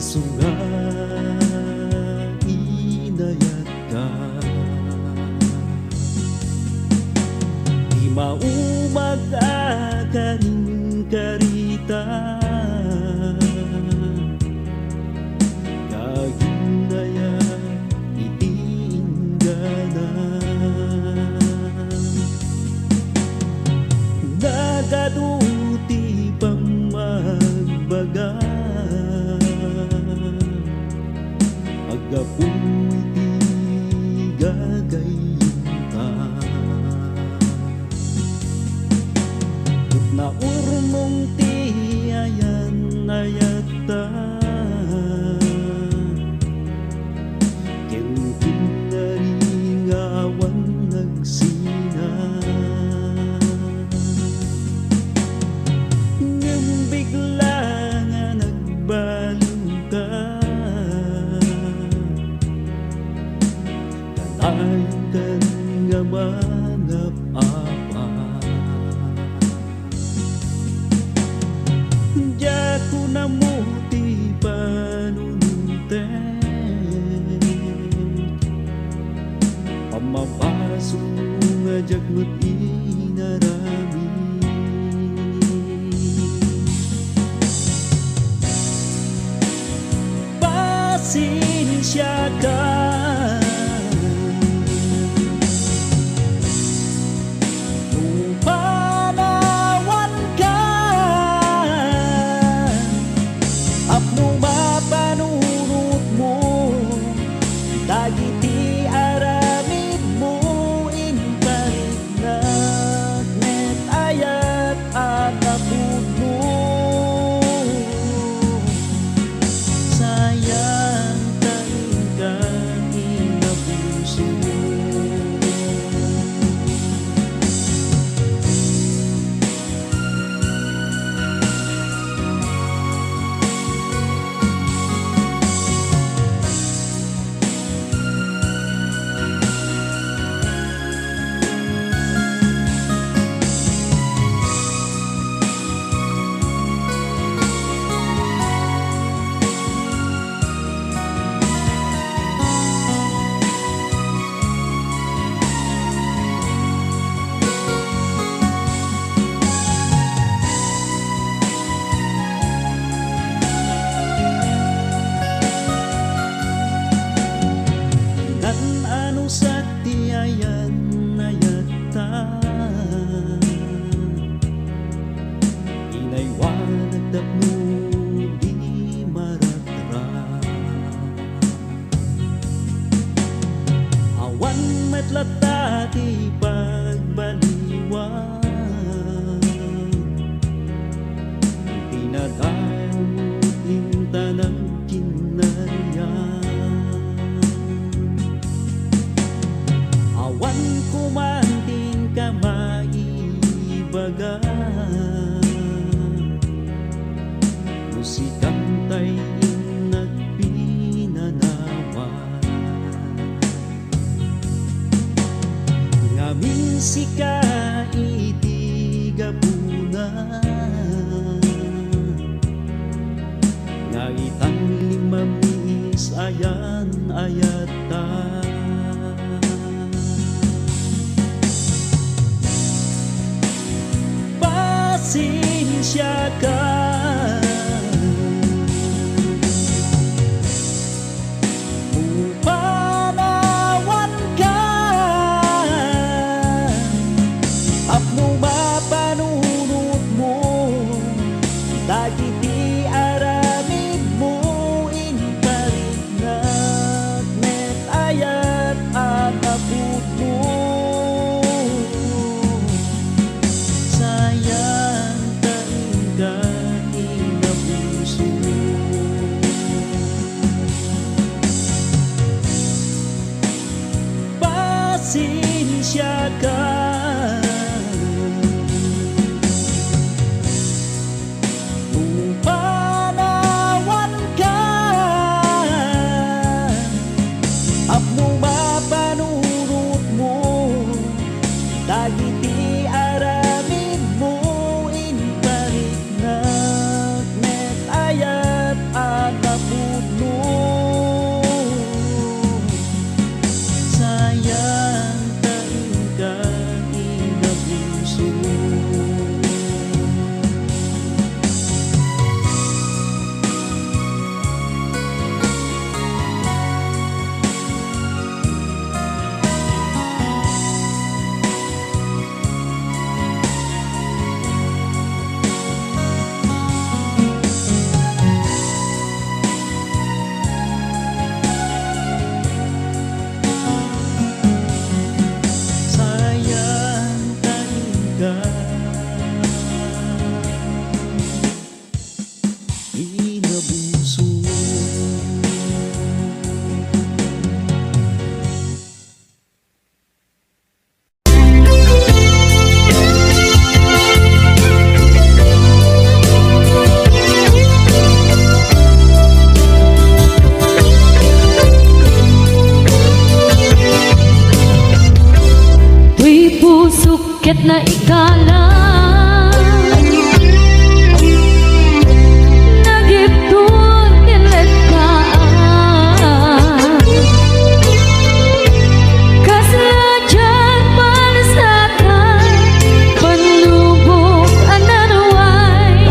Sunga inayat ka, di maumag akaring karita, kaginaya itinggana, nagaduti pang magbaga, agapuy ti gagayinta, na urmong ti ayan ayata, kenkin na rin awan nagsina, ngam bigla nga nagbaliw ka, kanayon nga manap-apa. Diyaku namuti panununtek, pamapasok nga jagmat inarami, pasensya ka, dagiti aramid mo inpalit na net ayat agapud mo, sayang tanging ka inabuso. Ano sa tiyayan ayata, inaywanag tapno di maratra, awan metlata ti pagbaliwan, tinadamot linta ng kinaryan, awan kumantin ka maibaga, musikang tayo nagpinanawan, ngamin sika itigapunan, nga itang limamis ayan ayata, pasensya ka, upanawan ka, apno mapanunod mo, dagiti aramid mo inpalit na net ayat agapud mo, sayang tanging ka abuso. Tuy pusok ket na ikala nagiptun tinletaan kasadyan malasatan panubok anarway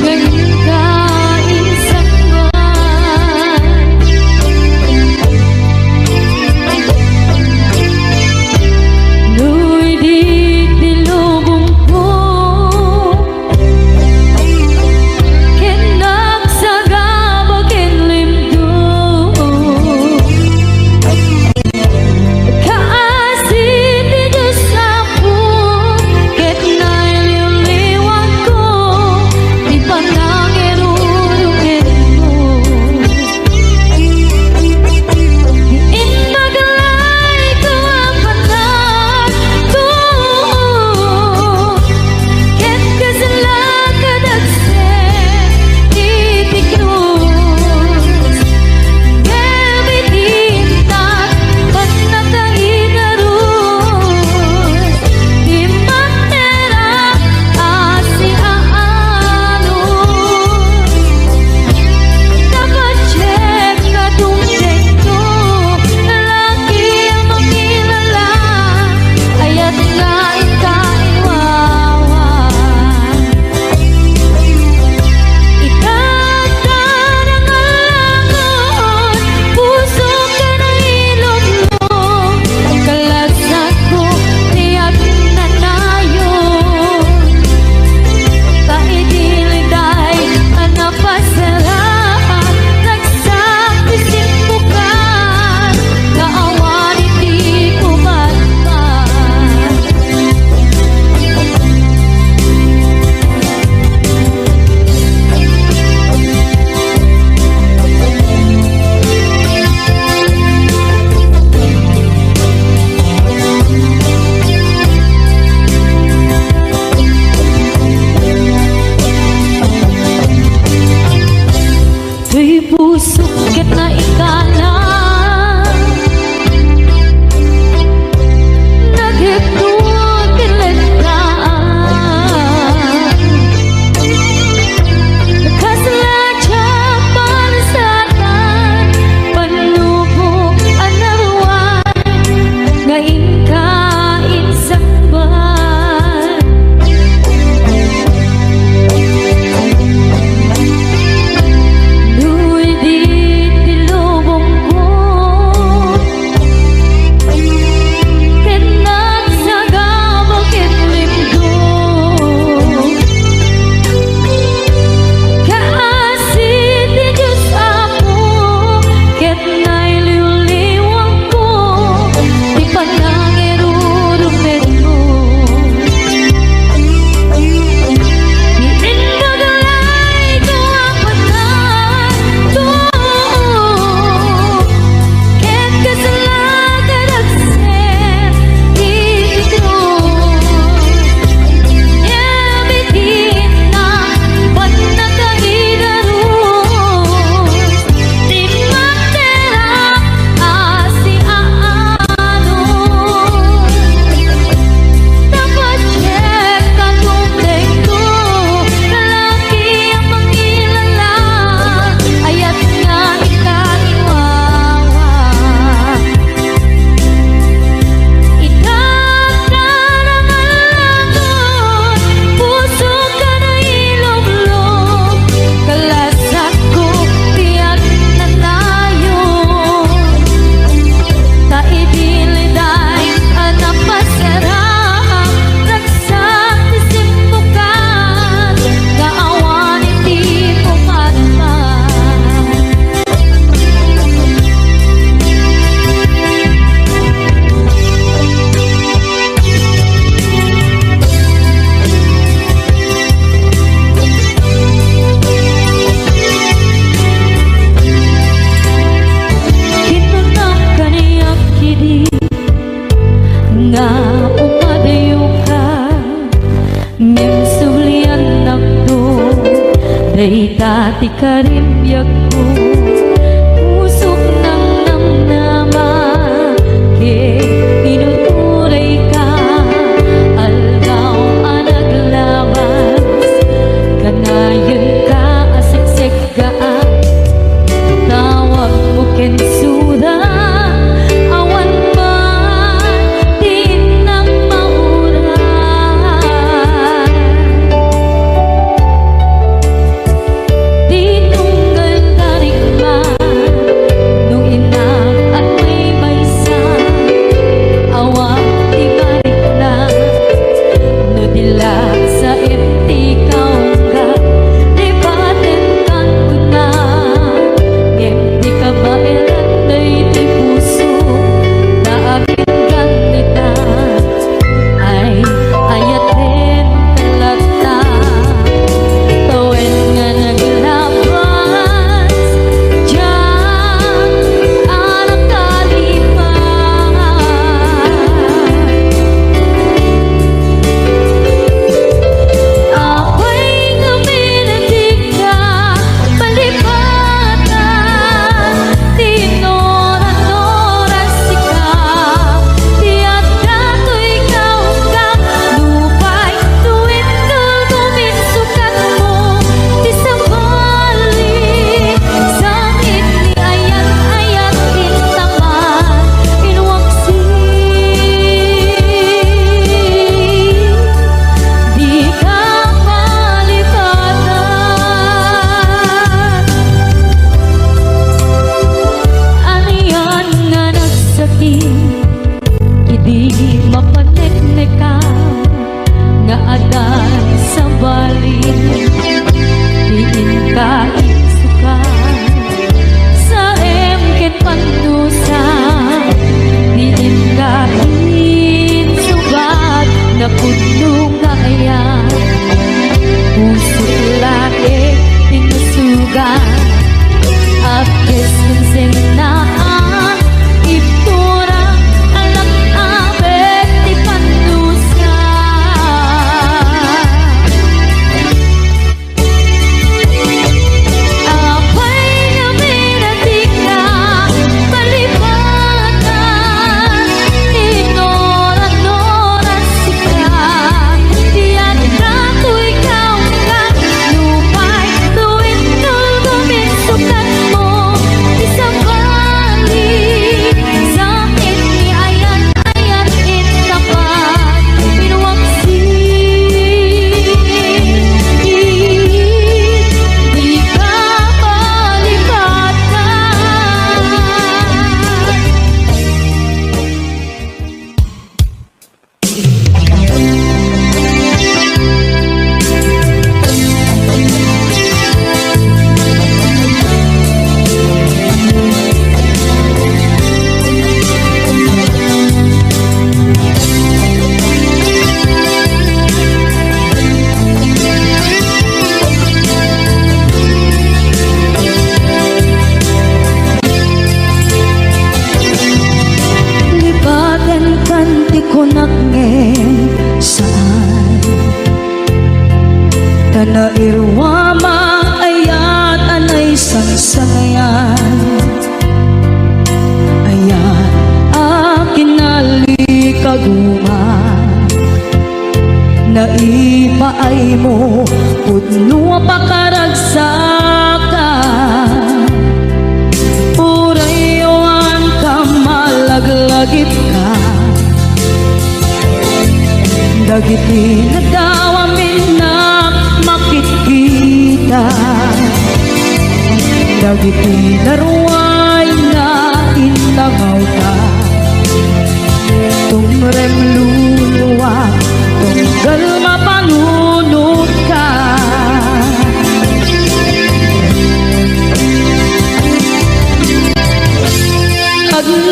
ngayon kain sangwan Nuy di tilubong po Kenak sagabag enlimdo Kaasip di dusapo Ket naililiwan ko Di panangirurungin mo Inmagalay ko ang panat ko Ket kasalan kadagsen titiknos Gabitintat panatainarus Di manera asiaanos Napachek na tungkento Lalaki ang makilala Aya't ngain kainwawan Itagdan ang alangon Puso ka ng ilog-log Kalasag ko tiyak na nayon Kaidiliday na napasarap Nagsakisin bukan Kaawan hindi ko matman Tuy pusok ket na ikala Nagiptun tinletaan Kasaladyan malasatan Panubok anarwan Ngayon kain sangban Nuy di tilubong ko Kenak sagabag Dati karibyag ko pusok ng namnaman tinuturay ka algaw ang naglabas kanayon ka asiksik ka tawag mo kensura awan man din ng mauran tinunggal tarikman nung inak at may maysa awa di balik na no dila sa ikaw ka lipatin kan ko na di ka ba ilan di puso na aging ganita ay ayatin talata tawin nga naglabas diyan anak kalipan ako'y nguminitig ka palipatan tinoran-oras ikaw tiyak kato'y ikaw ka lupay tuwin guminsukan mo di sa balik sangit ni ayat-ayat intaman inwaksi di ka malipatan aniyan nga nagsakit hindi mapaneknekan nga adan sa balik diin ka isukan sa emket pandusan diin ka insubat na puno nga ayan puso laik tinusugan Apkes kinsenaan Iptura alam abet di pandusan Apay naminatig ka palipatan Inoran-oras sika Tiyan ka to ikaw ka lupay tuwin guminsukan mo isang balik sakit ni ayat-ayat intapat pinuwaksi di ka libagan kan di ko nakngen saan Tana irwama ayat anay sansangayan Ayat akin nalikaguman Naipaay mo pudno pakaragsakan Urayon ka malaglagip ka Dagiti na daw amin na makikita Dagiti naruay na inagaw ka Tumrem luluwa tunggal mapanunod ka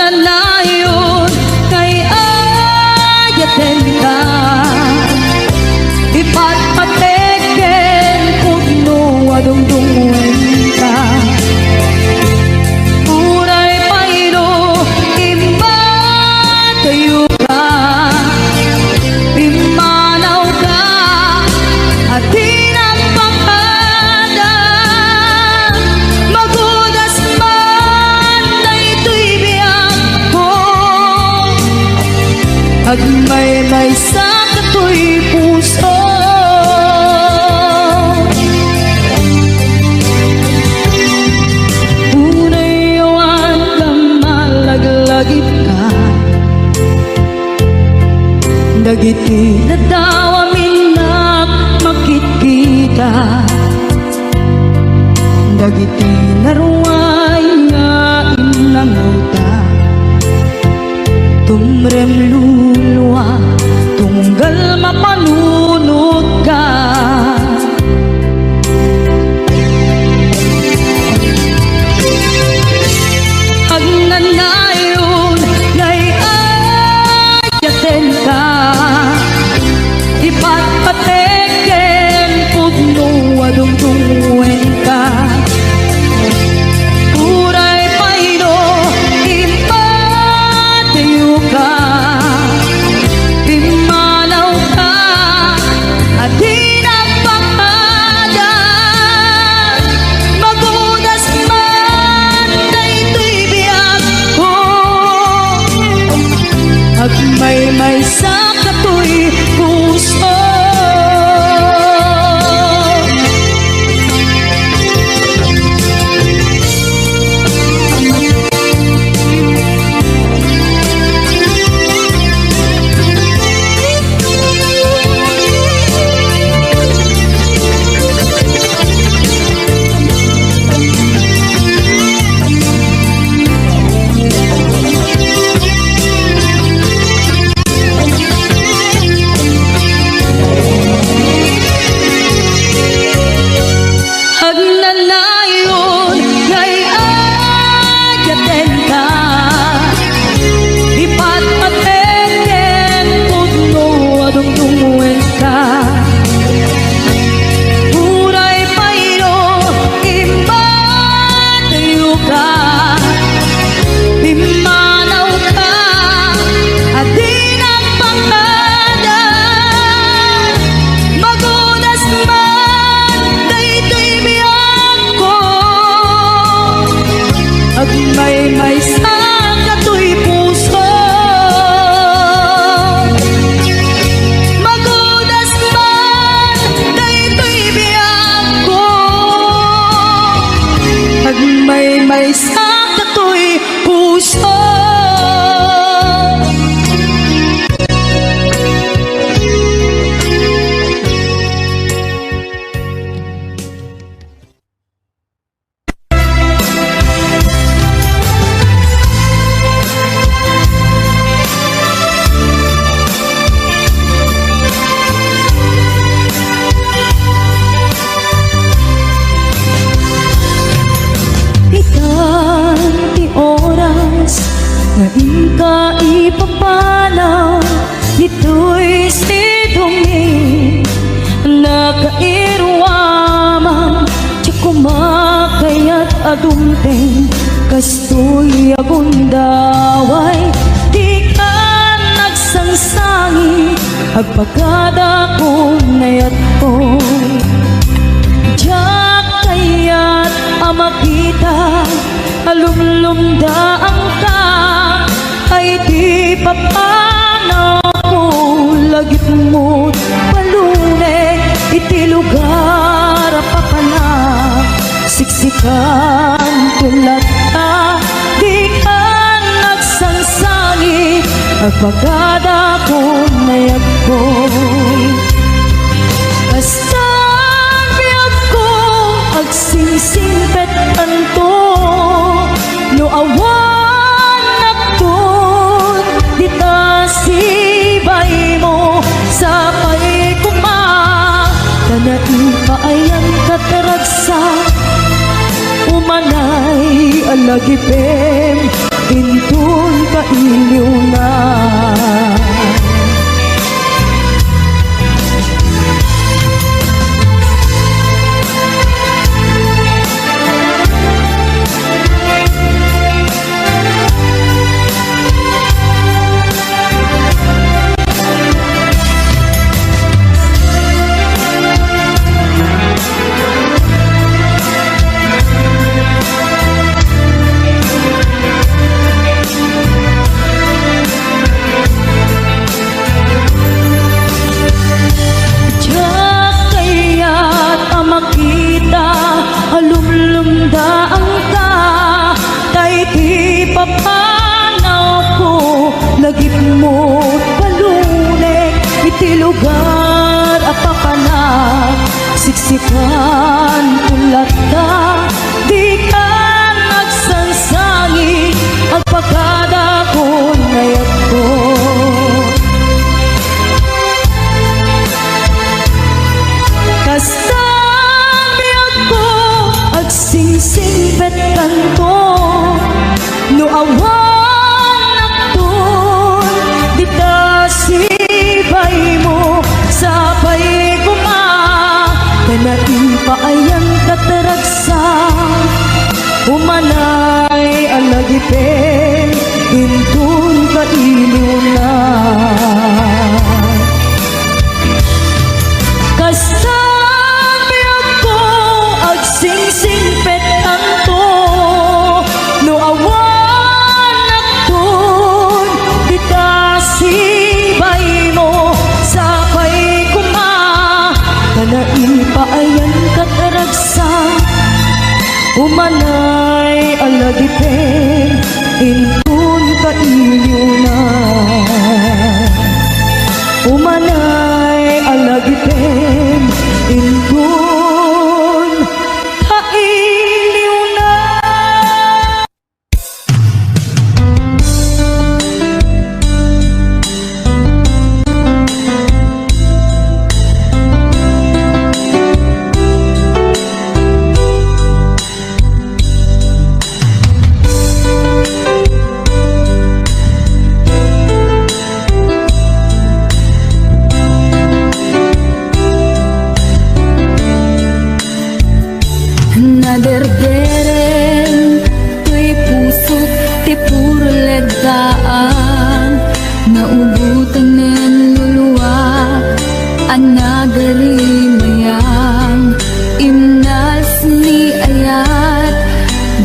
Pagnanayon kay ayaten ka Ipatpateken pugno adungdungwen ka Uray payro imba tayo ka Imanaw ka at tinapakada dagiti nadawa minak makikita dagiti naruay nga inanguta tumrem luluwa tunggal mapanunod ka agnanayon ngay ayaten ka ipatpateken pugno adungdungwen ka uray paino impatiyo ka pimanaw ka at di nagpapagad magudas man daytoy biyag ko agmay sa katoy puso agnanayon ngay ayaten ka ipatpateken pugno adungdungwen ka uray paino impatiyo ka pimanaw ka at di nagpapagad magudas man daytoy biyag ko agmay sa katoy puso magudas man daytoy biyag ko agmay sa katoy puso Ikan ti oras nga ka ipapanaw dito'y sidumi nakairwaman ti kumakayat adumteng kastoy agundaway di ka nagsangsangi agpagada ko nayat ko Diyak kaya't amakita alumlumdaan ka ay di papanaw ko lagit mo't palune iti lugar papanak siksikan tulat ka di ka nagsangsani agpagada ko nayag ko basta biyag ko agsingsingpet anto no awan nagtun dita sibay mo sa pay kuma tanai paayan kataragsa umanay alagipem intun kailiw na sikan ulat ta, di ka nagsansangi, ang pagkada ko nayag ko. Kasabi ako, agsingsing petan ko, no awan akton, di ta sibay mo, sabay kuma, kanain pa ayan kataragsa, umanay alagipin, hintun ka iluna. Kasabi ako, agsingsing petan to, no awan akton, di ta sibay mo, sabay kuma, kanain pa ayan kataragsa, umanay alagipin, intun ka ilyuna. Umanay alagipin, intun ka ilyuna. Naderderen, tuy pusot, ti puro legdaan, naubutan nen luluwa, anagari mayang, imnas ni ayat,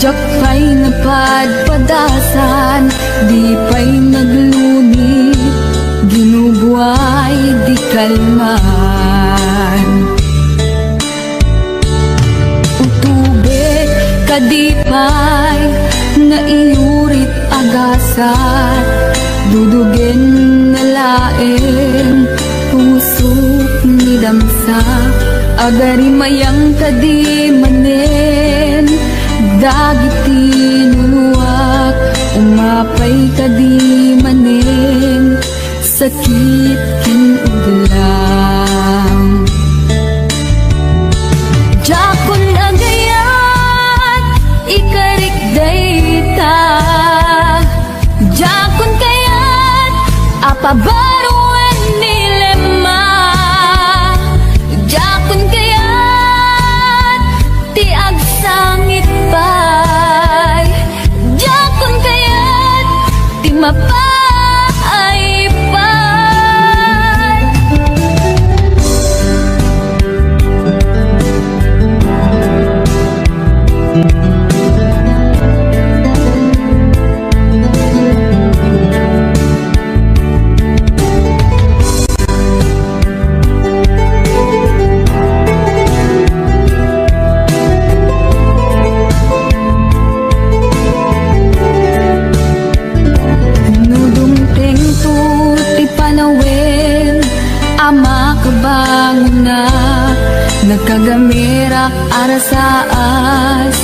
jak pa'y napadpadasan, di pa'y nagluni, ginubuay di kalman. Kadipay na iurit agasat, dudugen na laeng pusok ni damsa, agari mayang kadimanen, dagiti nuluwak, umapay kadimanen, sakit kinuglang. Jakon agayat, ikarik dayta, jakon kayat, apabaruan nilema, jakon kayat, ti agsangit pay, jakon kayat, ti mapay pay. Nakagamirak arasaas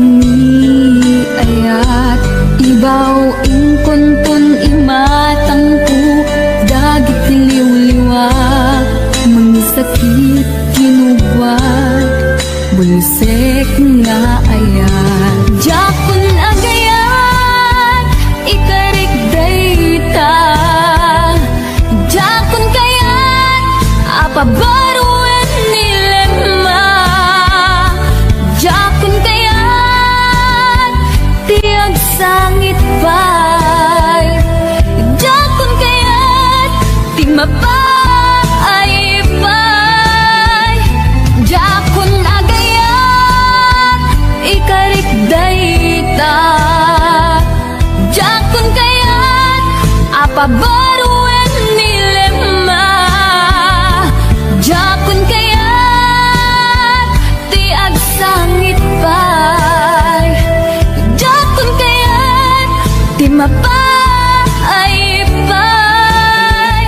ni ayat, ibaw ingkuntun imatangku, dagit liw-liwak, mangisakit kinugwat, bulsek nga ayat. Jakon agayat, ikarik dayta, jakon kayat, apabaruan nilema, jakon kayat, tiag sangit pay, jakon kayat, ti mapay pay, jakon agayat, ikarik dayta, jakon kayat, apabaruan nilema, jakon kayat, ti agsangit pay, jakon kayat, ti mapay pay,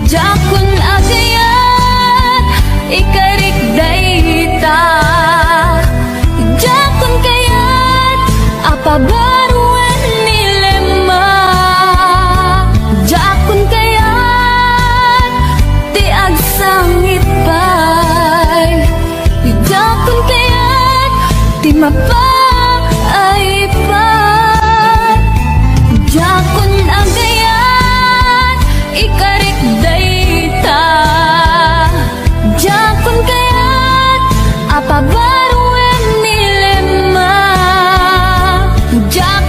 jakon agayat, ikarik day apabaruan nilema. Jakun kayat ti agsangit pay, jakun kayat ti mapaipat, jakun agayat ikarik dayta, jakun kayat apabaruan nilema. Jak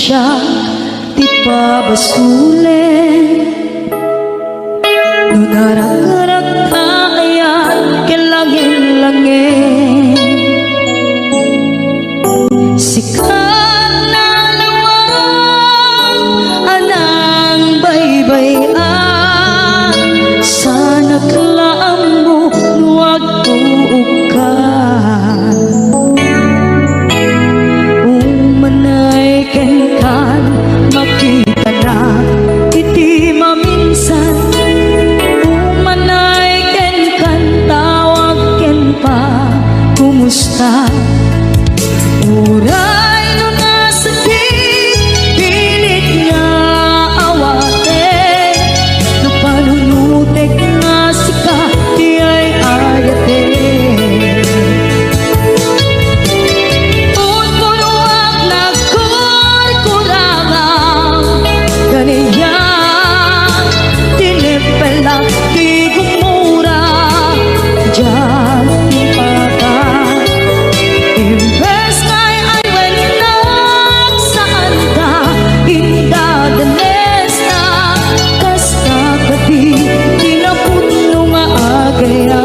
siya di pabasulin. Nudarak-darak na ayan kilangin-langin. Sikat na lawang anang baybayan. Sana't laang mo huwag tuukan. Umanay kenkan makita na iti maminsan. Umanay kenkan tawag ken pa kumusta. Uray no nasakit pilit nga awate. No panunutek nga sika di ay ayate. Punuak nagkurkurangang ganyan. Tinipela di gumura diyan impakat. Imbes nga'y ay wenak saan ka indadanes na. Kasta kadi tinapuno nga agayan.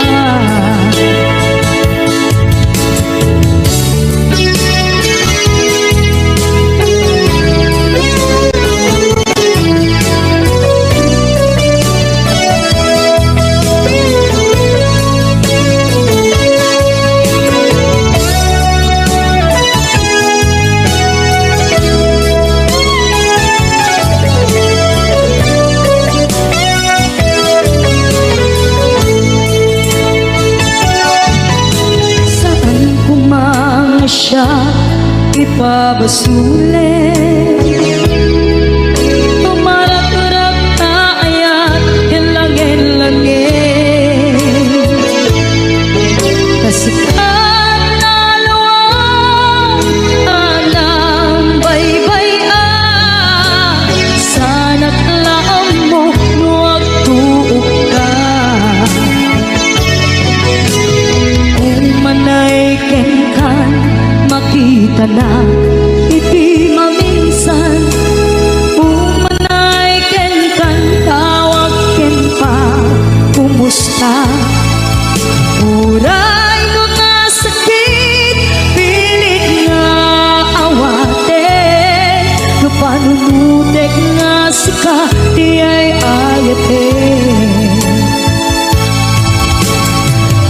Saan kumanga siya ipabasulit. Tumarak-tarak na ayan kilangin-langin. Kasikat na lawang anang baybayan. Sana't laang mo huwag tuukan. Umanay kenkan makita na iti maminsan. Umanay kenkan tawag ken pa kumusta. Uray no nasakit pilit nga awate. No panunutek nga sika di ay ayate.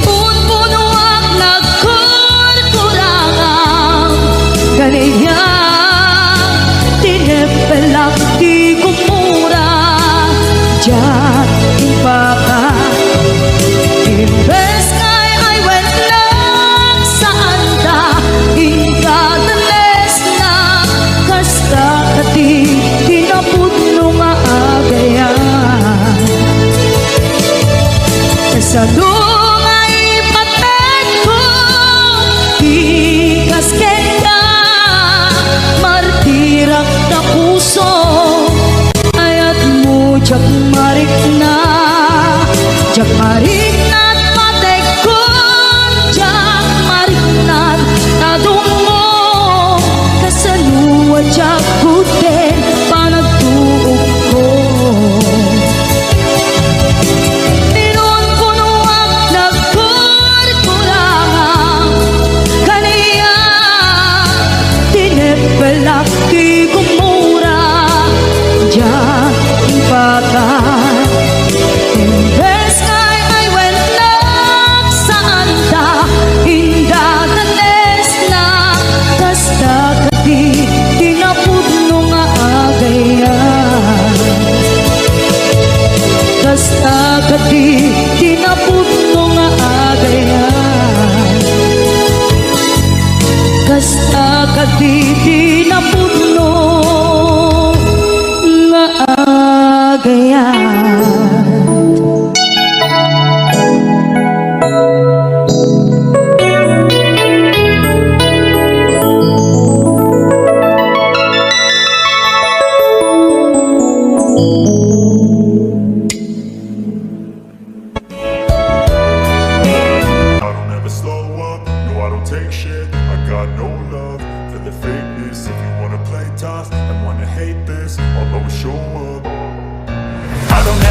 Punuak nagkurkurangang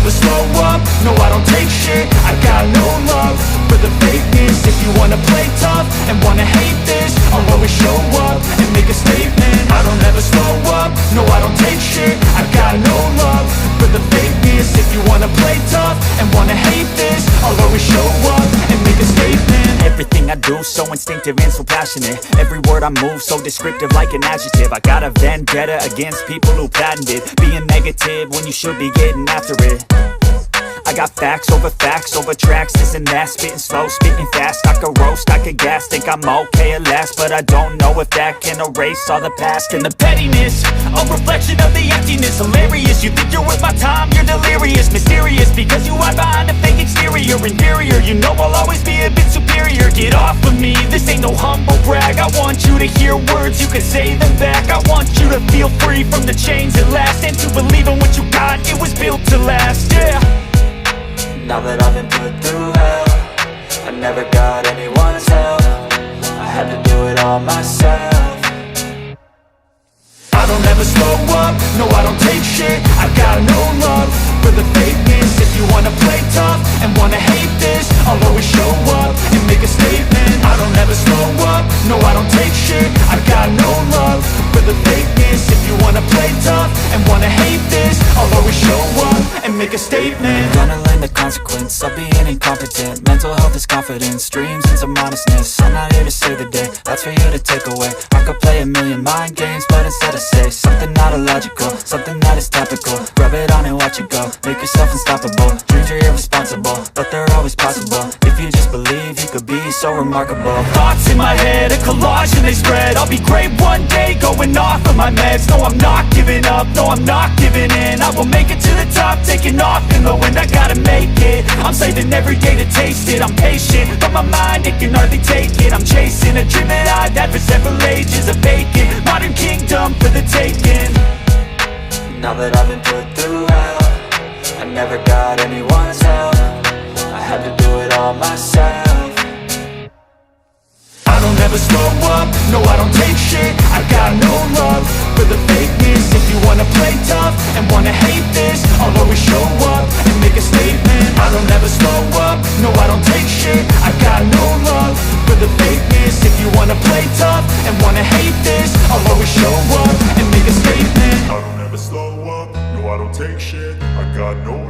never slow up, no I don't take shit. I got no love for the fakeness. If you wanna play tough and wanna hate this, I'll always show up and make a statement. I don't ever slow up, no I don't take shit. I got no love for the fakeness. If you wanna play tough and wanna hate this, I'll always show up and make a statement. Everything I do so instinctive and so passionate. Every word I move so descriptive like an adjective. I got a vendetta against people who patented being negative when you should be getting after it. I got facts over tracks, this and that. Spitting slow, spitting fast. I could roast, I could gas. Think I'm okay at last, but I don't know if that can erase all the past. And the pettiness, a reflection of the emptiness. Hilarious, you think you're worth my time, you're delirious. Mysterious, because you hide behind a fake exterior. Inferior, you know I'll always be a bit superior. Get off of me, this ain't no humble brag. I want you to hear words, you can say them back. I want you to feel free from the chains at last, and to believe in what you got, it was built to last, yeah. Now that I've been put through hell, I never got anyone's help. I had to do it all myself. I don't ever slow up, no I don't take shit. I got no love for the fakeness. If you wanna play tough and wanna hate this, I'll always show up and make a statement. I don't ever slow up, no I don't take shit. I got no love for the fakeness. If you wanna play tough and wanna hate this, I'll always show up and make a statement. Gonna learn the consequence of being incompetent. Mental health is confidence, dreams and some honestness. I'm not here to save the day, that's for you to take away. I could play a million mind games, but instead I say something not illogical, something that is topical. Rub it on and watch it go, make yourself unstoppable. Dreams are irresponsible, but they're always possible. If you just believe, you could be so remarkable. Thoughts in my head, a collage and they spread. I'll be great one day, going off of my meds. No, I'm not giving up, no, I'm not giving in. I will make it to the top, taking off in the wind. I gotta make it, I'm saving every day to taste it. I'm patient, but my mind, it can hardly take it. I'm chasing a dream that I've had for several ages. A vacant, modern kingdom for the taking. Now that I've been put through hell, I never got anyone's help. I had to do it all myself. I don't ever slow up, no I don't take shit. I got no love for the fakeness. If you wanna play tough and wanna hate this, I'll always show up and make a statement. I don't ever slow up, no I don't take shit. I got no love for the fakeness. If you wanna play tough and wanna hate this, I'll always show up and make a statement. I don't ever slow up, no I don't take shit. I got no